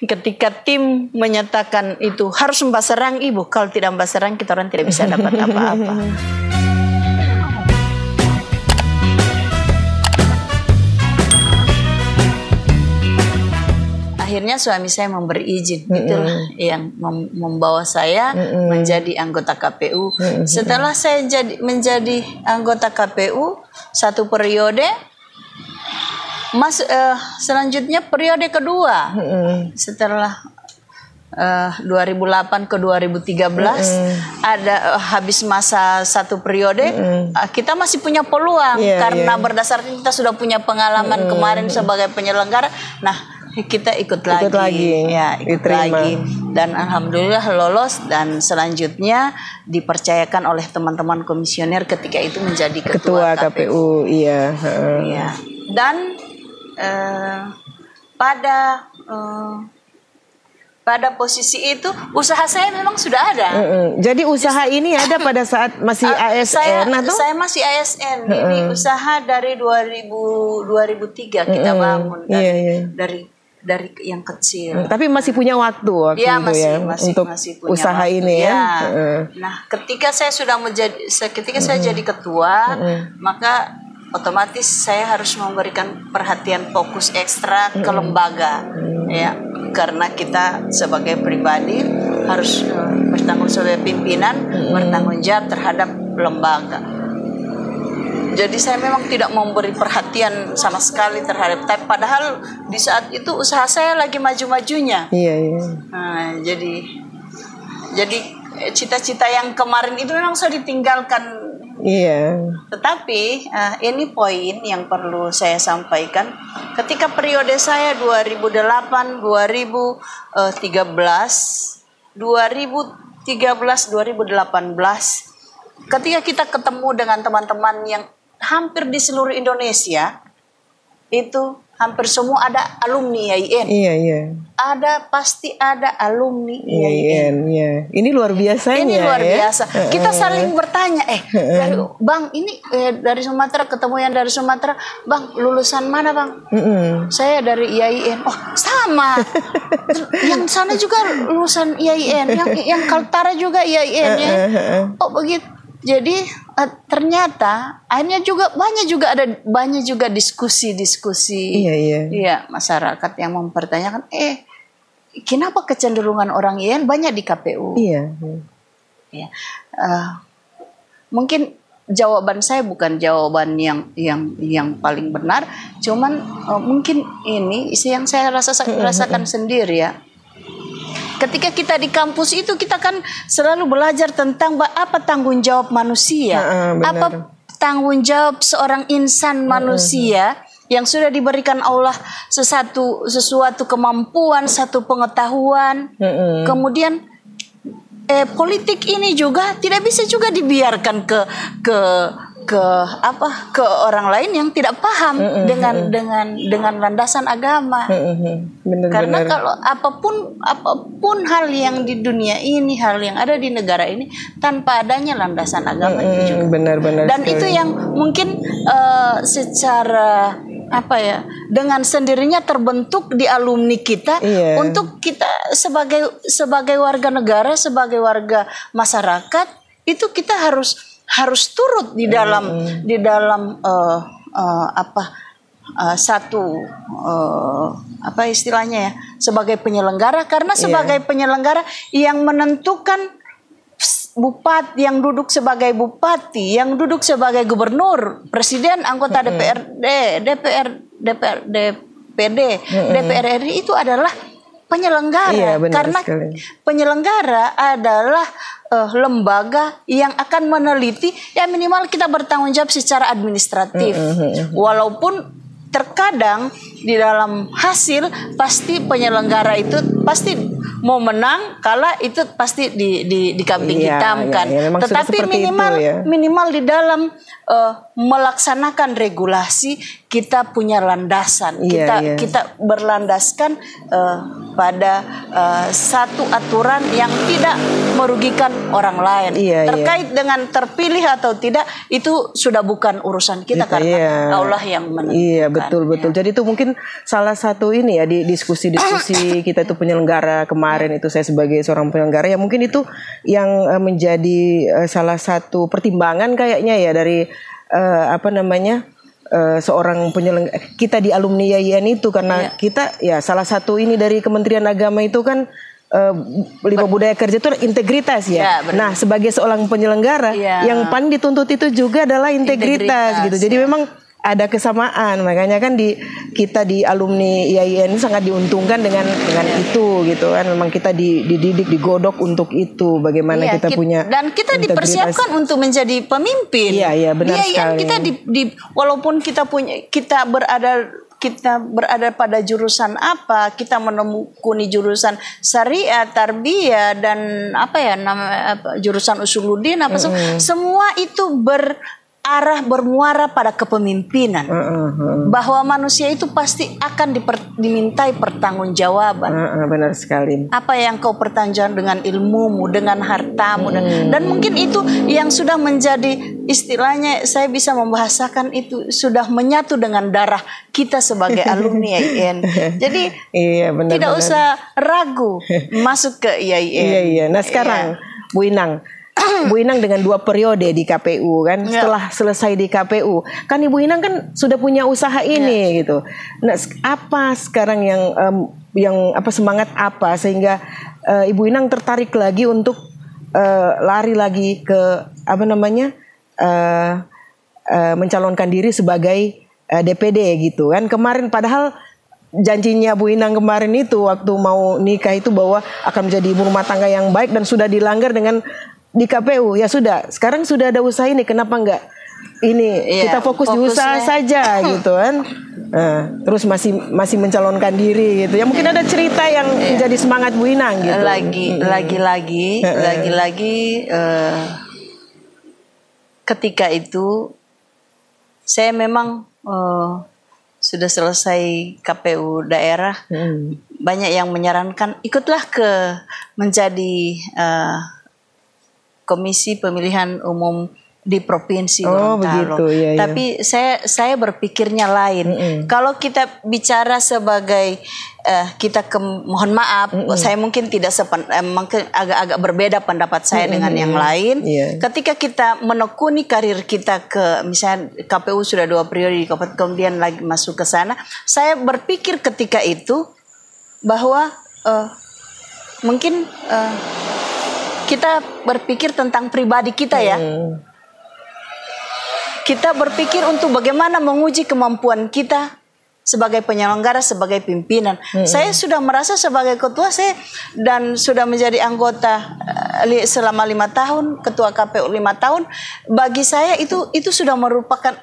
ketika tim menyatakan itu harus membaserang ibu, kalau tidak membaserang kita orang tidak bisa dapat apa-apa. Akhirnya suami saya memberi izin, itulah yang membawa saya menjadi anggota KPU. Setelah saya menjadi anggota KPU satu periode, selanjutnya periode kedua, setelah 2008 ke 2013 ada habis masa satu periode, kita masih punya peluang karena berdasarkan kita sudah punya pengalaman kemarin sebagai penyelenggara. Nah, kita ikut lagi. Dan alhamdulillah lolos, dan selanjutnya dipercayakan oleh teman-teman komisioner ketika itu menjadi ketua KPU. Iya. Dan pada posisi itu usaha saya memang sudah ada. Jadi usaha ini ada pada saat masih ASN atau? Saya masih ASN. Ini usaha dari 2003 kita bangun dari yang kecil. Tapi masih punya waktu itu untuk masih punya usaha waktu, ini ya. Nah, ketika saya jadi ketua, maka otomatis saya harus memberikan perhatian fokus ekstra ke lembaga, ya, karena kita sebagai pribadi harus bertanggung sebagai pimpinan, bertanggung jawab terhadap lembaga. Jadi saya memang tidak memberi perhatian sama sekali terhadap, tapi padahal di saat itu usaha saya lagi maju-majunya. Nah, jadi cita-cita yang kemarin itu memang sudah ditinggalkan. Tetapi ini poin yang perlu saya sampaikan. Ketika periode saya 2008, 2013, 2018, ketika kita ketemu dengan teman-teman yang hampir di seluruh Indonesia, itu hampir semua ada alumni IAIN. Pasti ada alumni IAIN. Ini luar biasa. Ini luar biasa. Kita saling bertanya, Bang, ini dari Sumatera, ketemu yang dari Sumatera, Bang, lulusan mana, Bang? Saya dari IAIN. Oh, sama. Yang sana juga lulusan IAIN, yang Kaltara juga IAIN ya. Oh, begitu. Jadi ternyata akhirnya banyak juga diskusi masyarakat yang mempertanyakan, kenapa kecenderungan orang IAIN banyak di KPU? Mungkin jawaban saya bukan jawaban yang paling benar, cuman mungkin ini yang saya rasakan sendiri ya. Ketika kita di kampus itu kita kan selalu belajar tentang apa tanggung jawab manusia, apa tanggung jawab seorang insan manusia yang sudah diberikan Allah sesuatu kemampuan, satu pengetahuan. Kemudian politik ini juga tidak bisa juga dibiarkan ke orang lain yang tidak paham dengan landasan agama. Karena kalau apapun hal yang di dunia ini, hal yang ada di negara ini, tanpa adanya landasan agama itu juga. Dan itu yang mungkin secara dengan sendirinya terbentuk di alumni kita, untuk kita sebagai warga negara, sebagai warga masyarakat, itu kita harus turut di dalam istilahnya ya, sebagai penyelenggara, karena sebagai penyelenggara yang menentukan bupati, yang duduk sebagai bupati, yang duduk sebagai gubernur, presiden, anggota DPD, DPR RI itu adalah penyelenggara. Karena penyelenggara adalah lembaga yang akan meneliti, ya minimal kita bertanggung jawab secara administratif. Walaupun terkadang di dalam hasil pasti penyelenggara itu pasti mau menang, kalah itu pasti di kambing hitamkan. Tetapi minimal di dalam melaksanakan regulasi, kita punya landasan. Kita berlandaskan pada satu aturan yang tidak merugikan orang lain. Terkait dengan terpilih atau tidak, itu sudah bukan urusan kita karena Allah yang menentukan. Iya, betul. Jadi itu mungkin salah satu ini ya, di diskusi-diskusi kita itu penyelenggara kemarin itu, saya sebagai seorang penyelenggara ya, mungkin itu yang menjadi salah satu pertimbangan kayaknya ya dari seorang penyelenggara kita di alumni YIN itu, karena kita ya salah satu ini dari Kementerian Agama itu kan lima budaya kerja itu integritas ya. Nah, sebagai seorang penyelenggara yang paling dituntut itu juga adalah integritas gitu. Jadi memang ada kesamaan, makanya kan kita di alumni IAIN sangat diuntungkan dengan itu gitu kan. Memang kita dididik, digodok untuk itu, bagaimana kita punya, dan kita dipersiapkan untuk menjadi pemimpin. Iya, benar sekali. Kita walaupun kita berada pada jurusan apa, kita menekuni jurusan syariah, tarbiyah, dan jurusan usuluddin semua itu bermuara pada kepemimpinan. Bahwa manusia itu pasti akan dimintai pertanggungjawaban. Benar sekali. Apa yang kau pertanggungjawabkan dengan ilmumu, dengan hartamu, dan mungkin itu yang sudah menjadi, istilahnya saya bisa membahasakan, itu sudah menyatu dengan darah kita sebagai alumni IAIN. Jadi tidak usah ragu masuk ke IAIN. Nah sekarang Bu Inang dengan 2 periode di KPU kan, setelah selesai di KPU kan Ibu Inang kan sudah punya usaha ini gitu. Nah, apa sekarang yang semangat apa sehingga Ibu Inang tertarik lagi untuk lari lagi ke mencalonkan diri sebagai DPD gitu kan. Kemarin padahal janjinya Bu Inang kemarin itu waktu mau nikah itu bahwa akan menjadi ibu rumah tangga yang baik, dan sudah dilanggar dengan di KPU. Ya sudah, sekarang sudah ada usaha ini, kenapa enggak kita fokus di usaha saja gitu kan. Terus masih mencalonkan diri gitu. Ya mungkin ada cerita yang menjadi semangat Bu Inang gitu. Lagi-lagi ketika itu saya memang sudah selesai KPU daerah. Banyak yang menyarankan ikutlah menjadi Komisi Pemilihan Umum di Provinsi Gorontalo. Tapi saya berpikirnya lain. Kalau kita bicara sebagai mohon maaf, saya mungkin mungkin agak berbeda pendapat saya dengan yang lain. Ketika kita menekuni karir kita ke misalnya KPU sudah 2 periode di Kabupaten, kemudian lagi masuk ke sana, saya berpikir ketika itu bahwa mungkin kita berpikir tentang pribadi kita ya. Kita berpikir untuk bagaimana menguji kemampuan kita sebagai penyelenggara, sebagai pimpinan. Saya sudah merasa sebagai ketua dan sudah menjadi anggota selama 5 tahun, ketua KPU 5 tahun. Bagi saya itu sudah merupakan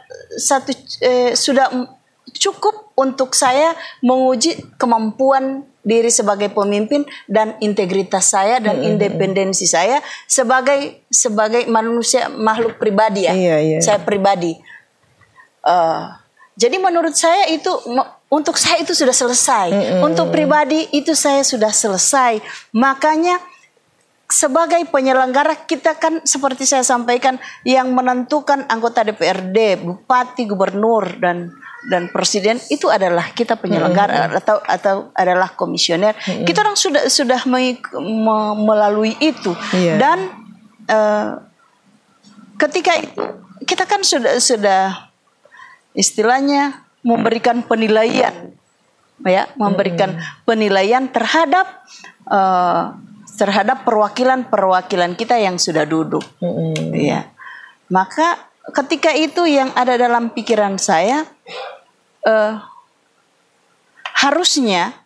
sudah cukup untuk saya menguji kemampuan diri sebagai pemimpin dan integritas saya dan independensi saya sebagai manusia, makhluk pribadi ya. Saya pribadi. Jadi menurut saya itu, untuk saya itu sudah selesai. Untuk pribadi itu saya sudah selesai. Makanya sebagai penyelenggara kita kan seperti saya sampaikan, yang menentukan anggota DPRD, bupati, gubernur dan presiden itu adalah kita penyelenggara atau adalah komisioner. Kita orang sudah melalui itu. Dan ketika itu kita kan sudah istilahnya memberikan penilaian penilaian terhadap perwakilan kita yang sudah duduk. Maka ketika itu yang ada dalam pikiran saya, harusnya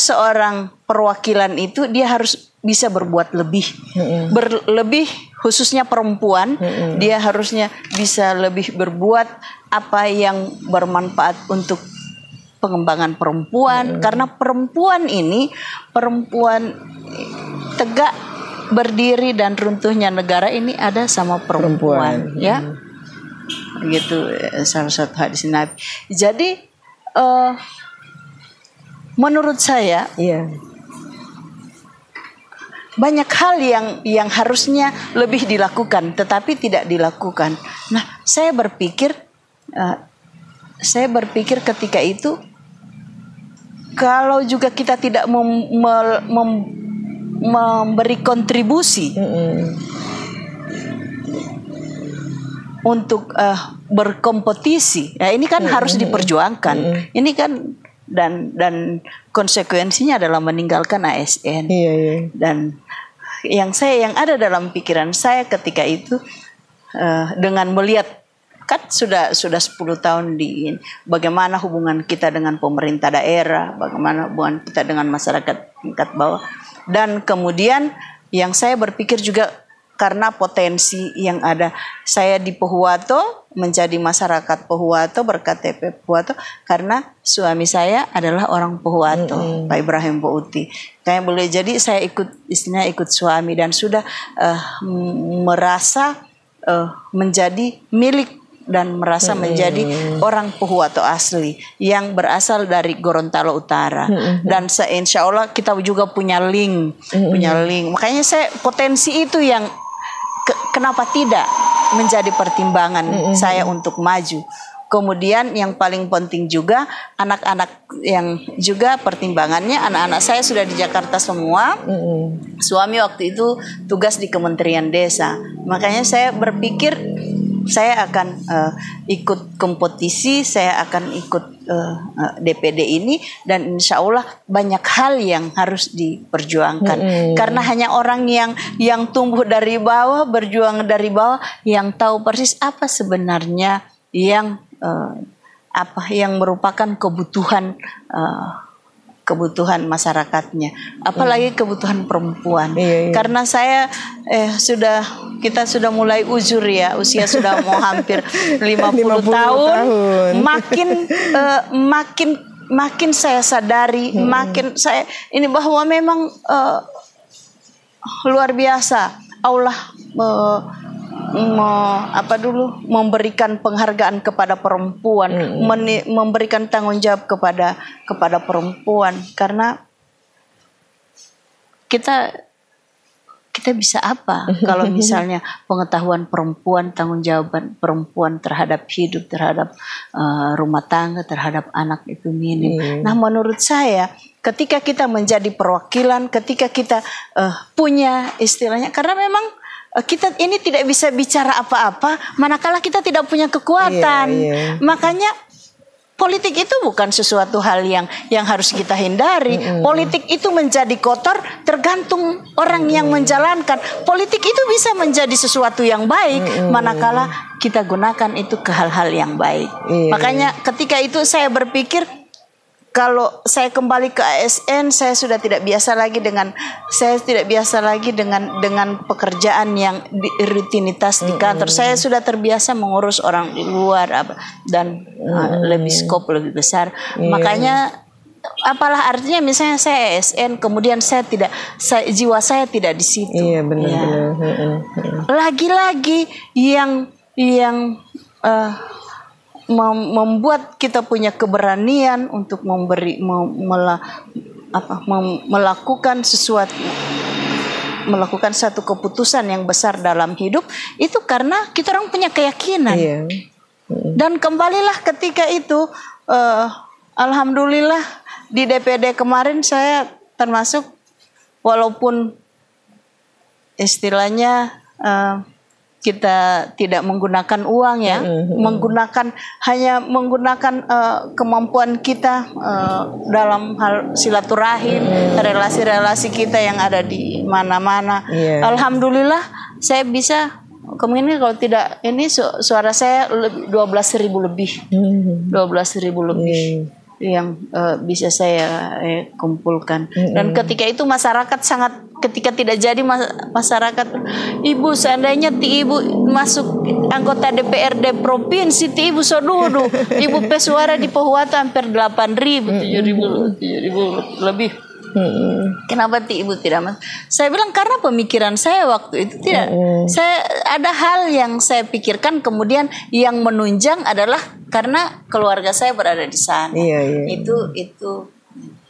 seorang perwakilan itu dia harus bisa berbuat lebih, khususnya perempuan. Dia harusnya bisa lebih berbuat apa yang bermanfaat untuk pengembangan perempuan, karena perempuan tegak berdiri dan runtuhnya negara ini ada sama perempuan. Ya. Begitu salah satu hadis Nabi. Jadi menurut saya banyak hal yang harusnya lebih dilakukan tetapi tidak dilakukan. Nah, saya berpikir ketika itu kalau juga kita tidak memberi kontribusi untuk berkompetisi, ya ini kan harus diperjuangkan. Ini kan dan konsekuensinya adalah meninggalkan ASN. Dan yang ada dalam pikiran saya ketika itu dengan melihat kan sudah 10 tahun bagaimana hubungan kita dengan pemerintah daerah, bagaimana hubungan kita dengan masyarakat tingkat bawah, dan kemudian yang saya berpikir juga karena potensi yang ada, saya di Pohuwato menjadi masyarakat Pohuwato berKTP Pohuwato karena suami saya adalah orang Pohuwato, Pak Ibrahim Pouti. Kayak boleh jadi saya ikut suami dan sudah merasa menjadi milik dan merasa menjadi orang Pohuwato asli yang berasal dari Gorontalo Utara. Dan insya Allah kita juga punya link. Makanya saya potensi itu yang kenapa tidak menjadi pertimbangan saya untuk maju. Kemudian yang paling penting juga anak-anak yang juga pertimbangannya, anak-anak saya sudah di Jakarta semua. Suami waktu itu tugas di Kementerian Desa. Makanya saya berpikir saya akan ikut kompetisi, saya akan ikut DPD ini, dan insya Allah banyak hal yang harus diperjuangkan. Karena hanya orang yang tumbuh dari bawah, berjuang dari bawah, yang tahu persis apa sebenarnya yang merupakan kebutuhan masyarakatnya, apalagi kebutuhan perempuan. Karena saya kita sudah mulai uzur ya, usia sudah mau hampir 50 tahun. Makin saya sadari, makin saya ini bahwa memang luar biasa Allah memberikan penghargaan kepada perempuan, memberikan tanggung jawab kepada perempuan, karena kita bisa apa kalau misalnya pengetahuan perempuan, tanggung jawab perempuan terhadap hidup, terhadap rumah tangga, terhadap anak itu minim. Nah, menurut saya ketika kita menjadi perwakilan, ketika kita punya istilahnya, karena memang kita ini tidak bisa bicara apa-apa manakala kita tidak punya kekuatan. Makanya politik itu bukan sesuatu hal yang harus kita hindari. Politik itu menjadi kotor tergantung orang yang menjalankan. Politik itu bisa menjadi sesuatu yang baik manakala kita gunakan itu ke hal-hal yang baik. Makanya ketika itu saya berpikir, kalau saya kembali ke ASN, saya sudah tidak biasa lagi dengan pekerjaan yang rutinitas di kantor. Saya sudah terbiasa mengurus orang di luar dan lebih skop lebih besar. Makanya apalah artinya misalnya saya ASN, kemudian jiwa saya tidak di situ. Iya, benar-benar. Lagi-lagi yang membuat kita punya keberanian untuk melakukan satu keputusan yang besar dalam hidup itu karena kita orang punya keyakinan. Dan kembalilah ketika itu alhamdulillah di DPD kemarin saya termasuk, walaupun istilahnya kita tidak menggunakan uang ya, hanya menggunakan kemampuan kita dalam hal silaturahim, relasi-relasi kita yang ada di mana-mana. Alhamdulillah saya bisa, kemungkinan kalau tidak ini suara saya 12.000 lebih. 12.000 lebih yang bisa saya kumpulkan. Dan ketika itu masyarakat ketika tidak jadi masyarakat, ibu seandainya ibu masuk anggota DPRD provinsi, ibu sodudu, ibu pesuara di Pohuwato hampir 8.000, 7.000 lebih. Kenapa ibu tidak? Saya bilang karena pemikiran saya waktu itu tidak. Saya ada hal yang saya pikirkan, kemudian yang menunjang adalah karena keluarga saya berada di sana. Itu.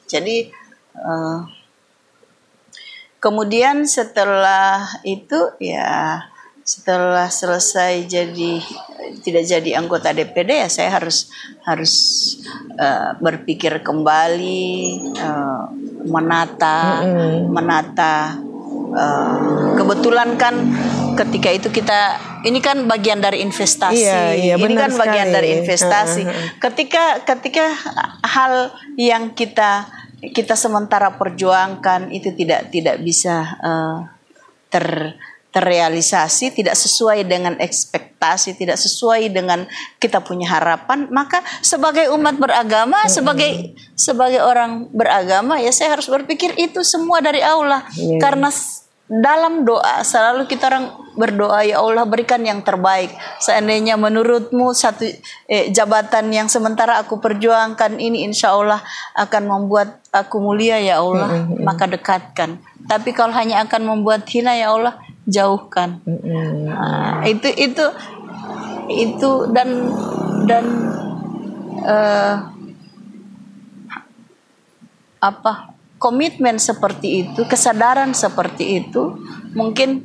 Jadi kemudian setelah itu ya, setelah selesai tidak jadi anggota DPD ya, saya harus berpikir kembali, menata. Kebetulan kan ketika itu ini kan bagian dari investasi. Ini kan bagian dari investasi. Ketika hal yang kita sementara perjuangkan itu tidak bisa terrealisasi, tidak sesuai dengan ekspektasi, tidak sesuai dengan kita punya harapan, maka sebagai umat beragama, sebagai orang beragama ya, saya harus berpikir itu semua dari Allah. Karena dalam doa selalu kita orang berdoa, ya Allah berikan yang terbaik. Seandainya menurutmu satu jabatan yang sementara aku perjuangkan ini insya Allah akan membuat aku mulia ya Allah, maka dekatkan. Tapi kalau hanya akan membuat hina ya Allah, jauhkan. Itu dan komitmen seperti itu, kesadaran seperti itu mungkin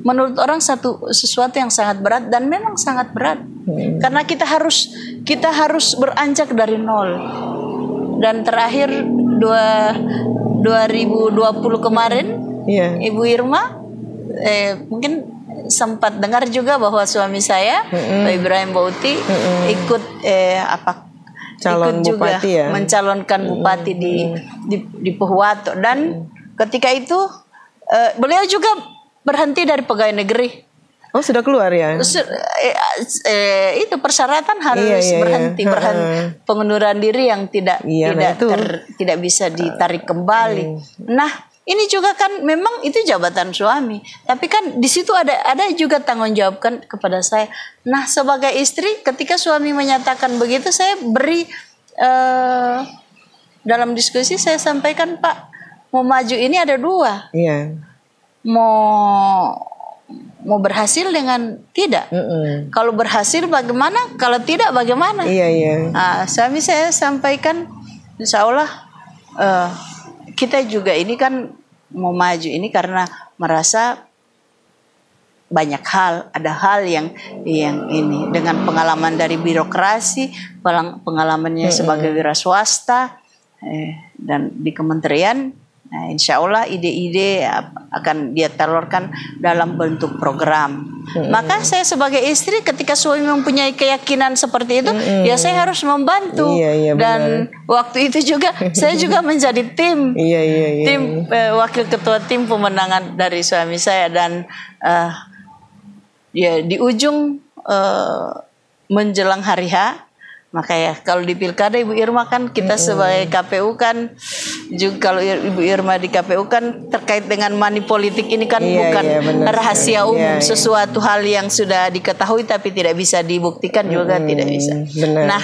menurut orang sesuatu yang sangat berat, dan memang sangat berat. Karena kita harus beranjak dari nol. Dan terakhir 2020 kemarin, Ibu Irma mungkin sempat dengar juga bahwa suami saya, Pak Ibrahim Bauti, ikut juga mencalonkan bupati di Pohuwato. Dan ketika itu beliau juga berhenti dari pegawai negeri. Oh, sudah keluar ya? Itu persyaratan harus berhenti, pengunduran diri yang tidak bisa ditarik kembali. Nah, ini juga kan memang itu jabatan suami, tapi kan di situ ada juga tanggung jawab kan kepada saya. Nah, sebagai istri, ketika suami menyatakan begitu, saya beri dalam diskusi saya sampaikan, Pak, mau maju ini ada dua. Mau berhasil dengan tidak. Kalau berhasil bagaimana? Kalau tidak bagaimana? Suami saya sampaikan, insya Allah kita juga ini kan mau maju ini karena merasa banyak hal, ada hal yang ini dengan pengalaman dari birokrasi, pengalamannya sebagai wira swasta dan di kementerian. Nah, insya Allah ide-ide akan dia telurkan dalam bentuk program. Maka saya sebagai istri ketika suami mempunyai keyakinan seperti itu, ya saya harus membantu. Dan waktu itu juga saya juga menjadi tim wakil ketua tim pemenangan dari suami saya. Dan ya di ujung menjelang hari H, maka ya kalau di pilkada Ibu Irma kan kita sebagai KPU kan juga, kalau Ibu Irma di KPU kan terkait dengan money politik ini kan bukan rahasia umum, sesuatu hal yang sudah diketahui tapi tidak bisa dibuktikan juga tidak bisa. Nah,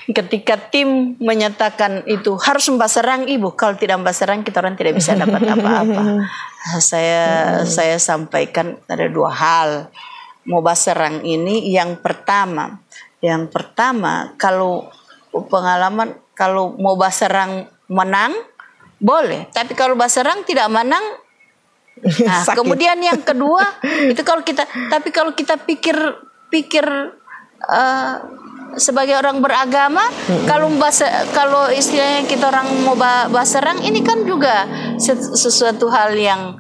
ketika tim menyatakan itu harus membaserang Ibu, kalau tidak membaserang kita orang tidak bisa dapat apa-apa. Saya sampaikan ada dua hal. Mau baserang ini yang pertama kalau pengalaman, kalau mau baserang menang boleh, tapi kalau baserang tidak menang, nah, kemudian yang kedua itu kalau kita pikir sebagai orang beragama, kalau istilahnya kita orang mau baserang, ini kan juga sesuatu hal yang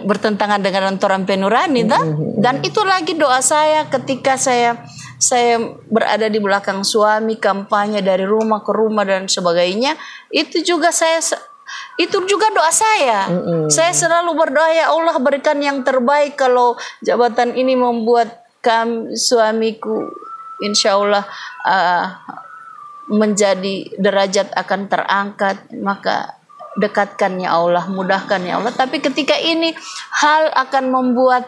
bertentangan dengan Toran Penurani, dan itu lagi doa saya ketika saya berada di belakang suami, kampanye dari rumah ke rumah dan sebagainya, itu juga doa saya. Saya selalu berdoa, ya Allah berikan yang terbaik. Kalau jabatan ini membuat suamiku insya Allah menjadi derajat akan terangkat, maka dekatkan ya Allah, mudahkan ya Allah. Tapi ketika ini hal akan membuat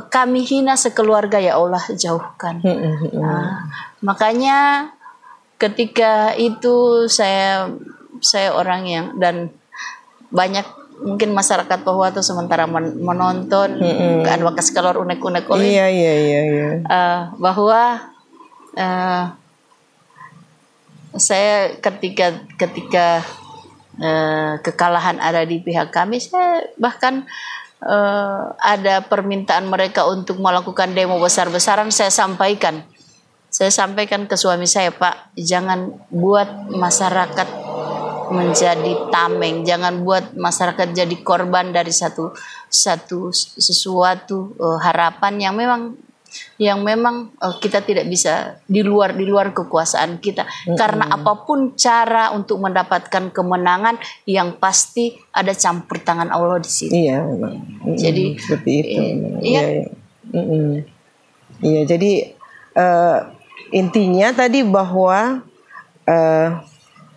kami hina sekeluarga, ya Allah jauhkan. Makanya ketika itu saya orang yang, dan banyak mungkin masyarakat Pohuwato sementara menonton kan wakas keluar unek-unek oleh bahwa saya ketika kekalahan ada di pihak kami, saya bahkan ada permintaan mereka untuk melakukan demo besar-besaran. Saya sampaikan ke suami saya, Pak, jangan buat masyarakat menjadi tameng, jangan buat masyarakat jadi korban dari sesuatu harapan yang memang kita tidak bisa di luar kekuasaan kita. Karena apapun cara untuk mendapatkan kemenangan, yang pasti ada campur tangan Allah di situ. Iya, jadi seperti itu. Iya, jadi intinya tadi bahwa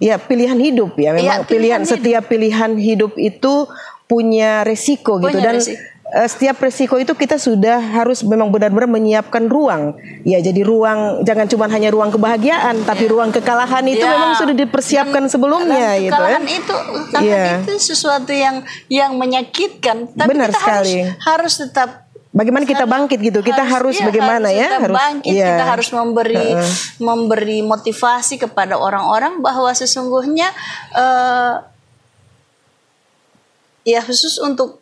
ya pilihan hidup ya, memang setiap pilihan hidup itu punya resiko gitu, dan setiap resiko itu kita sudah harus memang benar-benar menyiapkan ruang. Ya, jadi ruang jangan cuma hanya ruang kebahagiaan, tapi ruang kekalahan itu memang sudah dipersiapkan sebelumnya gitu ya. Kekalahan itu sesuatu yang menyakitkan, tapi benar kita sekali. harus tetap bagaimana kita bangkit gitu, kita harus bagaimana harus bangkit, kita harus memberi motivasi kepada orang-orang bahwa sesungguhnya ya khusus untuk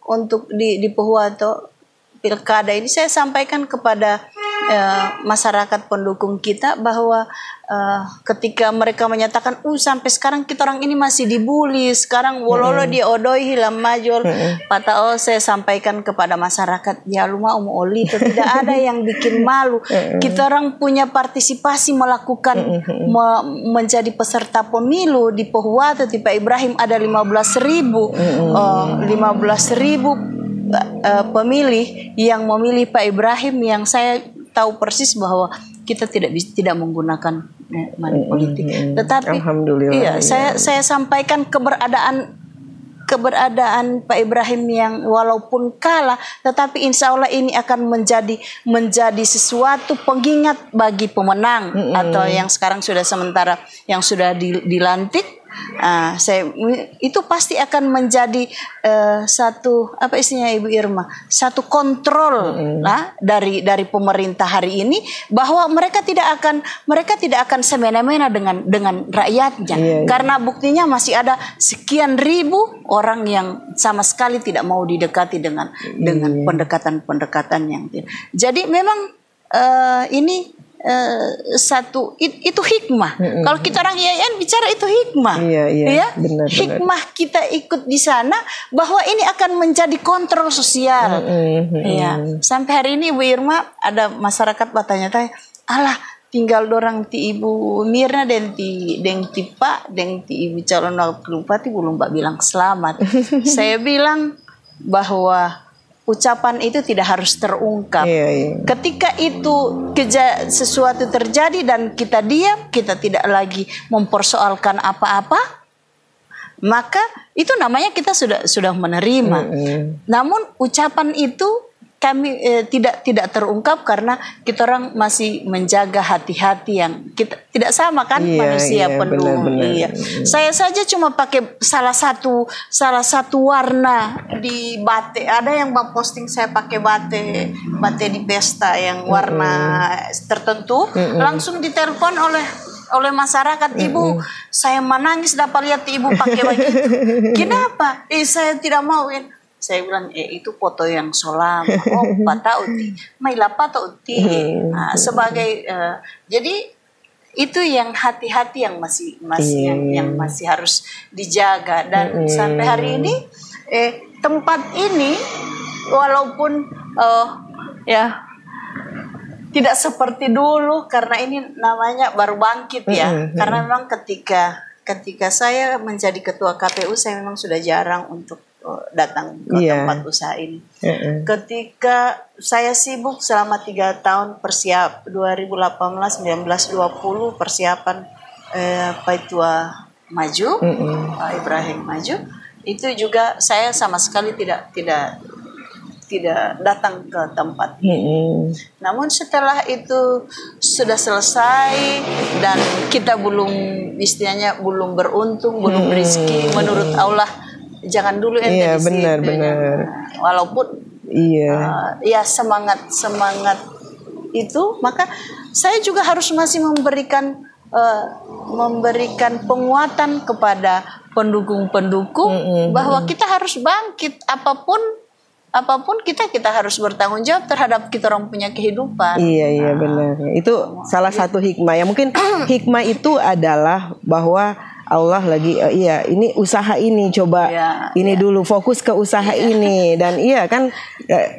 di Pohuwato pilkada ini, saya sampaikan kepada masyarakat pendukung kita bahwa ketika mereka menyatakan sampai sekarang kita orang ini masih dibully, sekarang wololo dia odoi hilam majol patao, saya sampaikan kepada masyarakat, ya lumah oli itu tidak ada yang bikin malu. Kita orang punya partisipasi melakukan menjadi peserta pemilu di Pohuwato. Di Pak Ibrahim ada 15.000 pemilih yang memilih Pak Ibrahim, yang saya tahu persis bahwa kita tidak menggunakan money politik. Tetapi saya sampaikan keberadaan Pak Ibrahim yang walaupun kalah, tetapi insya Allah ini akan menjadi sesuatu pengingat bagi pemenang atau yang sekarang sudah sementara yang sudah dilantik. Itu pasti akan menjadi satu apa istilahnya Ibu Irma, satu kontrol dari pemerintah hari ini, bahwa mereka tidak akan semena-mena dengan rakyatnya, karena buktinya masih ada sekian ribu orang yang sama sekali tidak mau didekati dengan pendekatan yang tidak. Jadi memang ini itu hikmah. Kalau kita orang IAIN bicara itu hikmah, benar. Hikmah kita ikut di sana bahwa ini akan menjadi kontrol sosial. Sampai hari ini Bu Irma, ada masyarakat bertanya-tanya, alah tinggal dorang ti Ibu Mirna dan ti Pak dan ti Ibu calon wakil bupati belum Mbak bilang selamat. Saya bilang bahwa ucapan itu tidak harus terungkap. Ketika itu sesuatu terjadi dan kita diam, kita tidak lagi mempersoalkan apa-apa, maka itu namanya kita sudah menerima. Namun ucapan itu kami tidak terungkap karena kita orang masih menjaga hati-hati yang kita tidak sama kan, manusia penuh. Saya saja cuma pakai salah satu warna di batik. Ada yang posting saya pakai batik di pesta yang warna tertentu, langsung ditelepon oleh masyarakat, Ibu, saya menangis dapat lihat Ibu pakai begitu. Kenapa? Saya tidak mau. Saya bilang itu foto yang solam. Patau ti, mai lapatau ti. Sebagai jadi itu yang hati-hati yang masih harus dijaga, dan sampai hari ini tempat ini walaupun tidak seperti dulu, karena ini namanya baru bangkit ya. Karena memang ketika saya menjadi ketua KPU, saya memang sudah jarang untuk datang ke tempat usaha ini. Ketika saya sibuk selama 3 tahun 2018, 19, 20 persiapan Pak Tua maju, Pak Ibrahim maju, itu juga saya sama sekali tidak tidak datang ke tempat ini. Namun setelah itu sudah selesai dan kita belum istilahnya belum beruntung, belum rezeki, menurut Allah jangan dulu ente di situ. Benar. Walaupun ya semangat itu, maka saya juga harus masih memberikan penguatan kepada pendukung-pendukung bahwa kita harus bangkit, apapun kita harus bertanggung jawab terhadap kita orang punya kehidupan. Iya benar. Itu salah satu hikmah ya. Mungkin hikmah itu adalah bahwa Allah lagi ini usaha ini coba dulu fokus ke usaha ini dan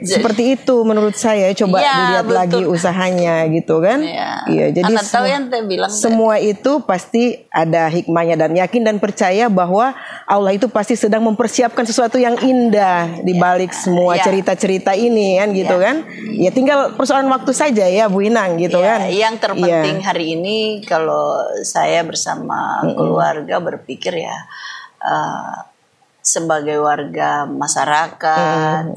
seperti itu menurut saya coba dilihat betul. Lagi usahanya gitu kan. Jadi semua itu pasti ada hikmahnya dan yakin dan percaya bahwa Allah itu pasti sedang mempersiapkan sesuatu yang indah di balik semua cerita-cerita ini kan gitu kan. Ya tinggal persoalan waktu saja ya Bu Inang gitu kan. Yang terpenting hari ini kalau saya bersama keluarga berpikir sebagai warga masyarakat,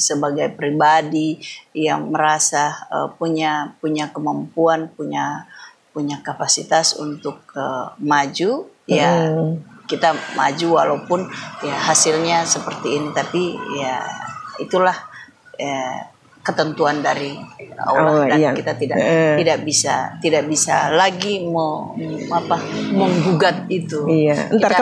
sebagai pribadi yang merasa punya kemampuan, punya kapasitas untuk maju, kita maju walaupun hasilnya seperti ini, tapi itulah ketentuan dari Allah dan kita tidak bisa lagi menggugat itu. Entar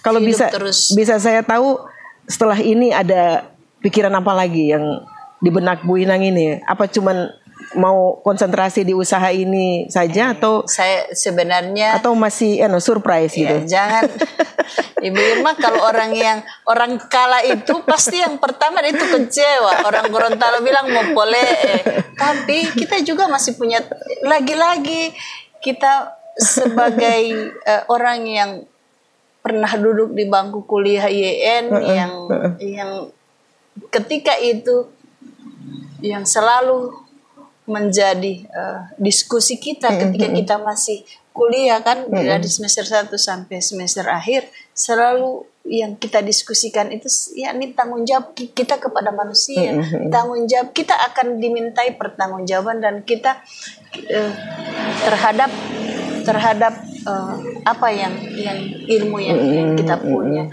kalau bisa saya tahu setelah ini ada pikiran apa lagi yang di benak Bu Inang ini? Apa cuman mau konsentrasi di usaha ini saja atau saya sebenarnya atau masih surprise gitu? Jangan Ibu Irma, kalau orang kala itu pasti yang pertama itu kecewa. Orang Gorontalo bilang mau pole, tapi kita juga masih punya lagi-lagi kita sebagai orang yang pernah duduk di bangku kuliah YN yang ketika itu yang selalu menjadi diskusi kita ketika kita masih kuliah kan dari semester 1 sampai semester akhir, selalu yang kita diskusikan itu yakni tanggung jawab kita kepada manusia. Tanggung jawab kita akan dimintai pertanggungjawaban dan kita terhadap apa yang ilmu yang kita punya.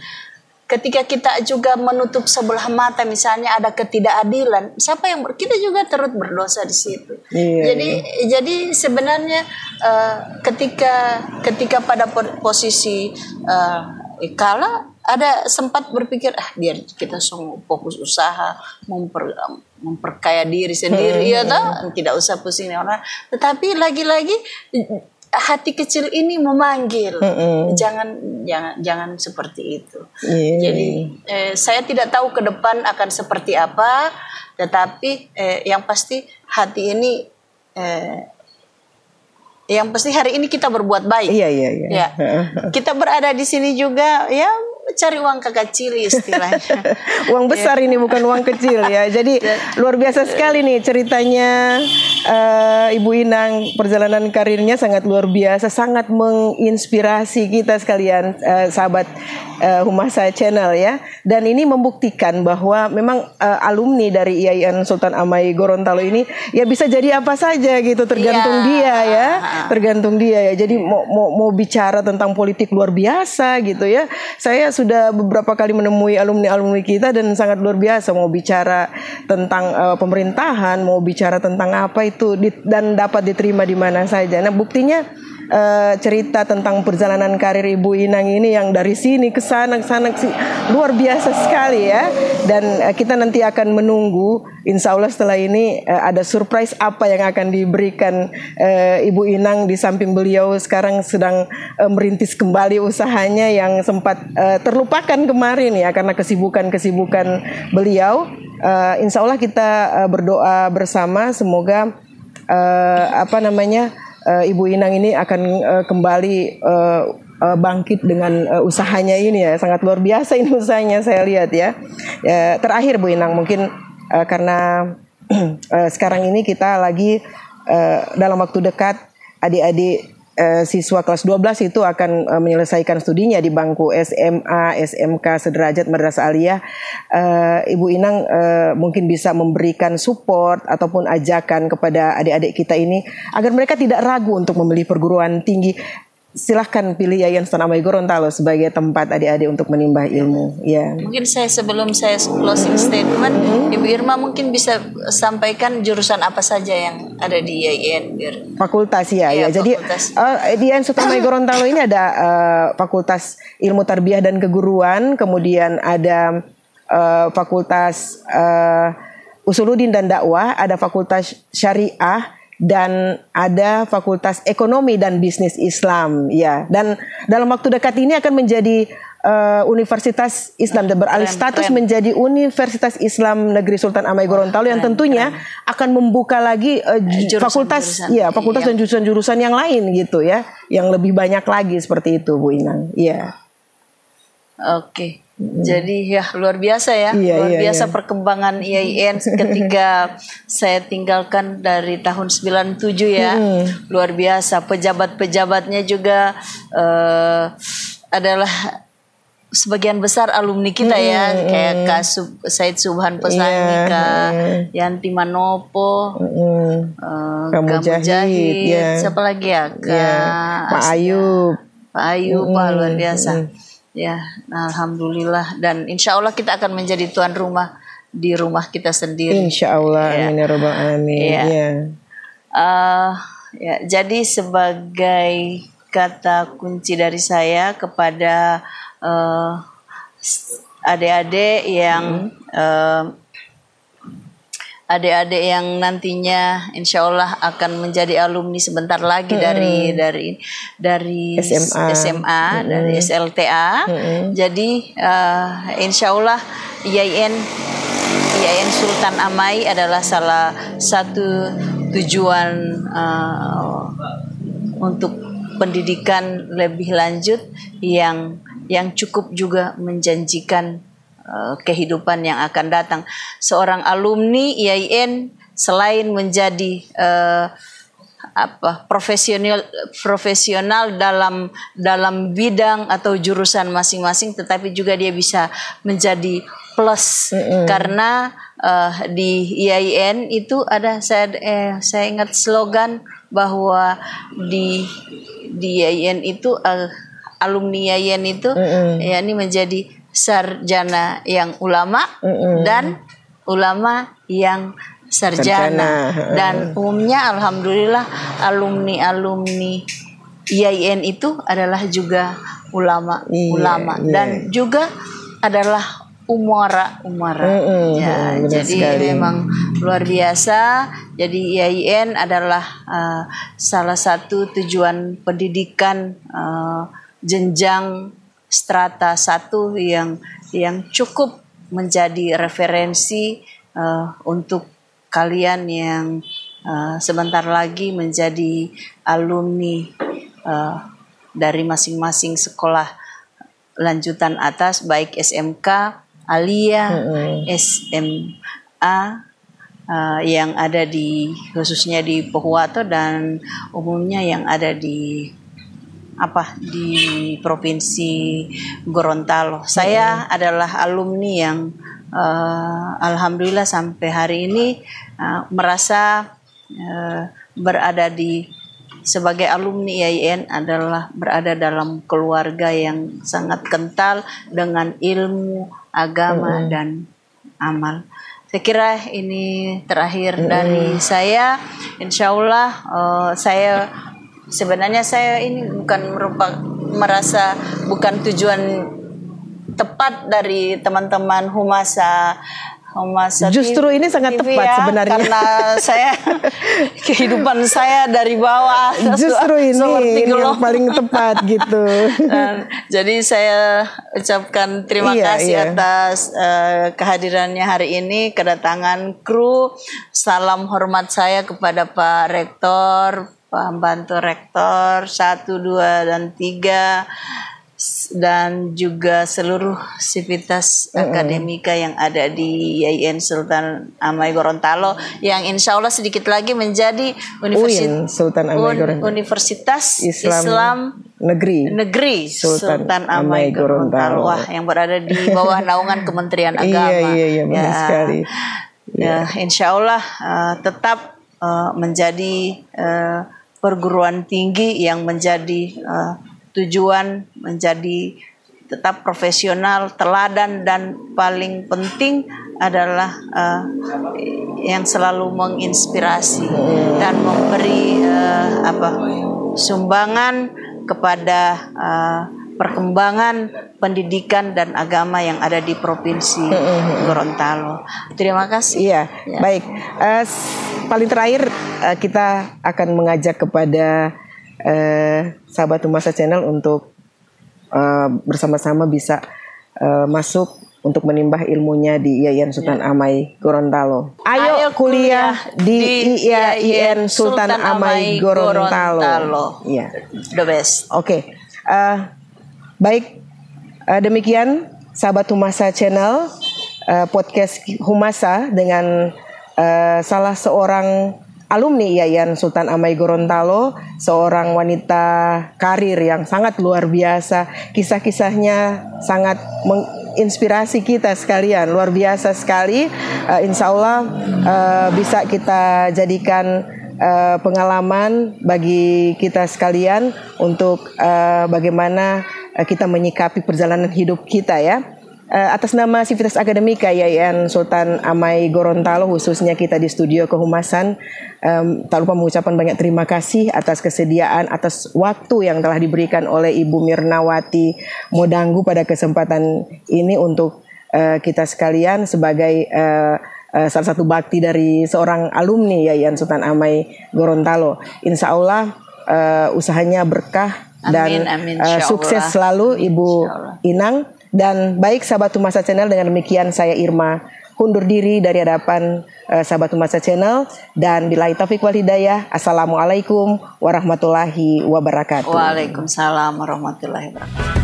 Ketika kita juga menutup sebelah mata, misalnya ada ketidakadilan, siapa yang kita juga turut berdosa di situ. Jadi sebenarnya ketika pada posisi kala ada sempat berpikir biar kita semua fokus usaha memperkaya diri sendiri tidak usah pusing orang. Tetapi lagi-lagi hati kecil ini memanggil, jangan seperti itu. Jadi saya tidak tahu ke depan akan seperti apa, tetapi yang pasti hati ini, yang pasti hari ini kita berbuat baik. Kita berada di sini juga cari uang kecil istilahnya. Uang besar ini bukan uang kecil ya. Jadi luar biasa sekali nih ceritanya Ibu Inang, perjalanan karirnya sangat luar biasa, sangat menginspirasi kita sekalian sahabat Humasa Channel ya. Dan ini membuktikan bahwa memang alumni dari IAIN Sultan Amai Gorontalo ini ya bisa jadi apa saja gitu, tergantung dia ya. Tergantung dia ya. Jadi mau bicara tentang politik luar biasa gitu ya. Saya sudah beberapa kali menemui alumni kita dan sangat luar biasa, mau bicara tentang pemerintahan, mau bicara tentang apa itu dan dapat diterima di mana saja. Nah, buktinya cerita tentang perjalanan karir Ibu Inang ini yang dari sini ke sana luar biasa sekali ya. Dan kita nanti akan menunggu, insya Allah setelah ini ada surprise apa yang akan diberikan Ibu Inang. Di samping beliau sekarang sedang merintis kembali usahanya yang sempat terlupakan kemarin ya karena kesibukan beliau. Insya Allah kita berdoa bersama semoga Ibu Inang ini akan kembali bangkit dengan usahanya ini ya. Sangat luar biasa ini usahanya saya lihat ya. Terakhir Bu Inang, mungkin karena sekarang ini kita lagi dalam waktu dekat adik-adik siswa kelas 12 itu akan menyelesaikan studinya di bangku SMA, SMK sederajat Madrasah Aliyah, Ibu Inang mungkin bisa memberikan support ataupun ajakan kepada adik-adik kita ini agar mereka tidak ragu untuk memilih perguruan tinggi. Silahkan pilih Yayan Sultan Amai Gorontalo sebagai tempat adik-adik untuk menimba ilmu. Ya. Mungkin sebelum saya closing statement, Ibu Irma mungkin bisa sampaikan jurusan apa saja yang ada di YIN. Fakultas ya. Ya, Jadi di Yayan Sultan Amai Gorontalo ini ada Fakultas Ilmu Tarbiyah dan Keguruan, kemudian ada Fakultas Usuluddin dan Dakwah, ada Fakultas Syariah, dan ada Fakultas Ekonomi dan Bisnis Islam, ya. Dan dalam waktu dekat ini akan menjadi Universitas Islam dan beralih status menjadi Universitas Islam Negeri Sultan Amai Gorontalo yang tentunya akan membuka lagi fakultas dan jurusan-jurusan yang lain gitu ya, yang lebih banyak lagi seperti itu, Bu Inang. Ya. Oke. Jadi ya luar biasa ya, luar biasa perkembangan IAIN ketika saya tinggalkan dari tahun 97 ya, luar biasa. Pejabat-pejabatnya juga adalah sebagian besar alumni kita ya, kayak Kak Said Subhan Pesangi, Kak Yanti Manopo, Kak Mujahid, siapa lagi ya, Pak Ayub, Pak luar biasa. Ya, alhamdulillah, dan insya Allah kita akan menjadi tuan rumah di rumah kita sendiri. Insya Allah, amin ya rabbal alamin. Ya, jadi sebagai kata kunci dari saya kepada adik-adik yang nantinya insya Allah akan menjadi alumni sebentar lagi dari SMA, dari SLTA. Jadi insya Allah IAIN Sultan Amai adalah salah satu tujuan untuk pendidikan lebih lanjut yang cukup juga menjanjikan kehidupan yang akan datang. Seorang alumni IAIN selain menjadi profesional dalam bidang atau jurusan masing-masing, tetapi juga dia bisa menjadi plus karena di IAIN itu ada saya ingat slogan bahwa di IAIN itu alumni IAIN itu ya ini menjadi sarjana yang ulama dan ulama yang sarjana. Dan umumnya alhamdulillah alumni IAIN itu adalah juga ulama dan juga adalah umara. Jadi memang luar biasa. Jadi IAIN adalah salah satu tujuan pendidikan jenjang strata 1 yang cukup menjadi referensi untuk kalian yang sebentar lagi menjadi alumni dari masing-masing sekolah lanjutan atas, baik SMK, Aliyah, SMA yang ada khususnya di Pohuwato dan umumnya yang ada di Provinsi Gorontalo. Saya adalah alumni yang alhamdulillah sampai hari ini merasa berada sebagai alumni IAIN adalah berada dalam keluarga yang sangat kental dengan ilmu, agama dan amal. Saya kira ini terakhir dari saya. Insya Allah sebenarnya saya ini merasa bukan tujuan tepat dari teman-teman Humasa Justru ini sangat tepat ya, sebenarnya. Karena kehidupan saya dari bawah. Justru ini yang paling tepat gitu. Jadi saya ucapkan terima kasih atas kehadirannya hari ini, kedatangan kru. Salam hormat saya kepada Pak Rektor, Pak Pembantu Rektor 1, 2, dan 3. dan juga seluruh sivitas akademika yang ada di YIN Sultan Amai Gorontalo yang insya Allah sedikit lagi menjadi Universitas Islam Negeri Sultan Amai Gorontalo. Wah, yang berada di bawah naungan Kementerian Agama. Iya, benar sekali. Ya, insya Allah tetap menjadi perguruan tinggi yang menjadi tujuan, menjadi tetap profesional, teladan, dan paling penting adalah yang selalu menginspirasi dan memberi sumbangan kepada perkembangan pendidikan dan agama yang ada di Provinsi Gorontalo. Terima kasih. Iya, baik. Paling terakhir kita akan mengajak kepada sahabat Humasa Channel untuk bersama-sama bisa masuk untuk menimba ilmunya di YIN Sultan Amai Gorontalo. Ayo kuliah di YIN Sultan Amai Gorontalo. Iya. The best. Oke. Baik, demikian sahabat Humasa Channel, podcast Humasa dengan salah seorang alumni YIN Sultan Amai Gorontalo, seorang wanita karir yang sangat luar biasa. Kisah-kisahnya sangat menginspirasi kita sekalian, luar biasa sekali. Insya Allah bisa kita jadikan pengalaman bagi kita sekalian untuk bagaimana kita menyikapi perjalanan hidup kita ya. Atas nama Sivitas Akademika YIN Sultan Amai Gorontalo, khususnya kita di studio kehumasan, tak lupa mengucapkan banyak terima kasih atas kesediaan, atas waktu yang telah diberikan oleh Ibu Mirnawati Modanggu pada kesempatan ini untuk kita sekalian sebagai salah satu bakti dari seorang alumni YIN Sultan Amai Gorontalo. Insya Allah usahanya berkah dan sukses selalu Ibu Inang. Dan baik sahabat Humasa Channel, dengan demikian saya Irma undur diri dari hadapan sahabat Humasa Channel, dan billahi taufiq wal hidayah. Assalamualaikum warahmatullahi wabarakatuh. Waalaikumsalam warahmatullahi wabarakatuh.